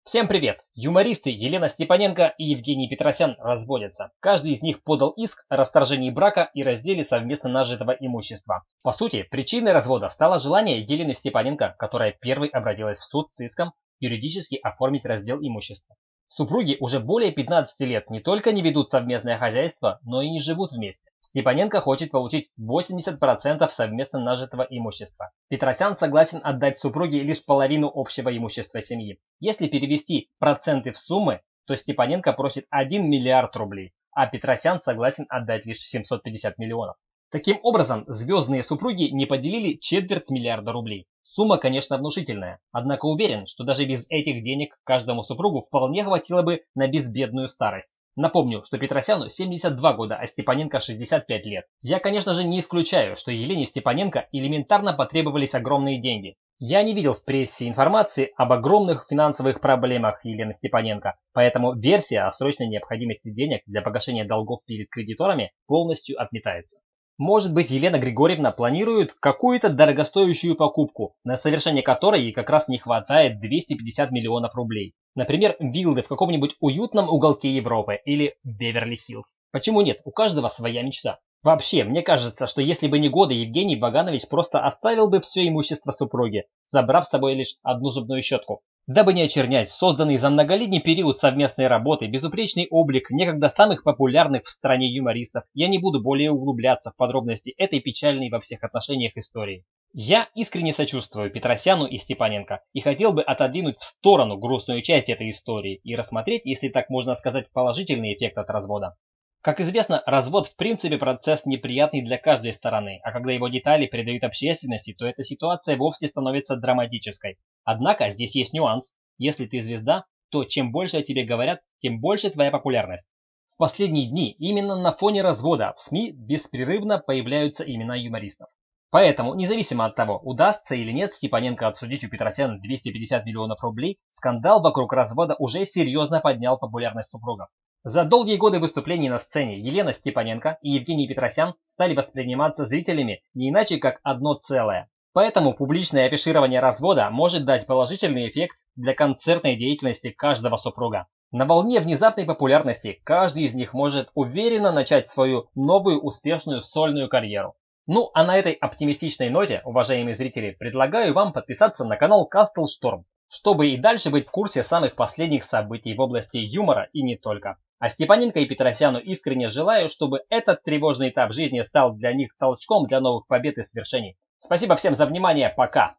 Всем привет! Юмористы Елена Степаненко и Евгений Петросян разводятся. Каждый из них подал иск о расторжении брака и разделе совместно нажитого имущества. По сути, причиной развода стало желание Елены Степаненко, которая первой обратилась в суд с иском юридически оформить раздел имущества. Супруги уже более 15 лет не только не ведут совместное хозяйство, но и не живут вместе. Степаненко хочет получить 80% совместно нажитого имущества. Петросян согласен отдать супруге лишь половину общего имущества семьи. Если перевести проценты в суммы, то Степаненко просит 1 миллиард рублей, а Петросян согласен отдать лишь 750 миллионов. Таким образом, звездные супруги не поделили четверть миллиарда рублей. Сумма, конечно, внушительная, однако уверен, что даже без этих денег каждому супругу вполне хватило бы на безбедную старость. Напомню, что Петросяну 72 года, а Степаненко 65 лет. Я, конечно же, не исключаю, что Елене Степаненко элементарно потребовались огромные деньги. Я не видел в прессе информации об огромных финансовых проблемах Елены Степаненко, поэтому версия о срочной необходимости денег для погашения долгов перед кредиторами полностью отметается. Может быть, Елена Григорьевна планирует какую-то дорогостоящую покупку, на совершение которой ей как раз не хватает 250 миллионов рублей. Например, виллы в каком-нибудь уютном уголке Европы или Беверли-Хиллз. Почему нет? У каждого своя мечта. Вообще, мне кажется, что если бы не годы, Евгений Ваганович просто оставил бы все имущество супруги, забрав с собой лишь одну зубную щетку. Дабы не очернять созданный за многолетний период совместной работы безупречный облик некогда самых популярных в стране юмористов, я не буду более углубляться в подробности этой печальной во всех отношениях истории. Я искренне сочувствую Петросяну и Степаненко и хотел бы отодвинуть в сторону грустную часть этой истории и рассмотреть, если так можно сказать, положительный эффект от развода. Как известно, развод в принципе процесс неприятный для каждой стороны, а когда его детали передают общественности, то эта ситуация вовсе становится драматической. Однако здесь есть нюанс. Если ты звезда, то чем больше о тебе говорят, тем больше твоя популярность. В последние дни именно на фоне развода в СМИ беспрерывно появляются имена юмористов. Поэтому, независимо от того, удастся или нет Степаненко отсудить у Петросяна 250 миллионов рублей, скандал вокруг развода уже серьезно поднял популярность супругов. За долгие годы выступлений на сцене Елена Степаненко и Евгений Петросян стали восприниматься зрителями не иначе как одно целое. Поэтому публичное афиширование развода может дать положительный эффект для концертной деятельности каждого супруга. На волне внезапной популярности каждый из них может уверенно начать свою новую успешную сольную карьеру. Ну а на этой оптимистичной ноте, уважаемые зрители, предлагаю вам подписаться на канал Castle Storm, чтобы и дальше быть в курсе самых последних событий в области юмора и не только. А Степаненко и Петросяну искренне желаю, чтобы этот тревожный этап жизни стал для них толчком для новых побед и свершений. Спасибо всем за внимание, пока!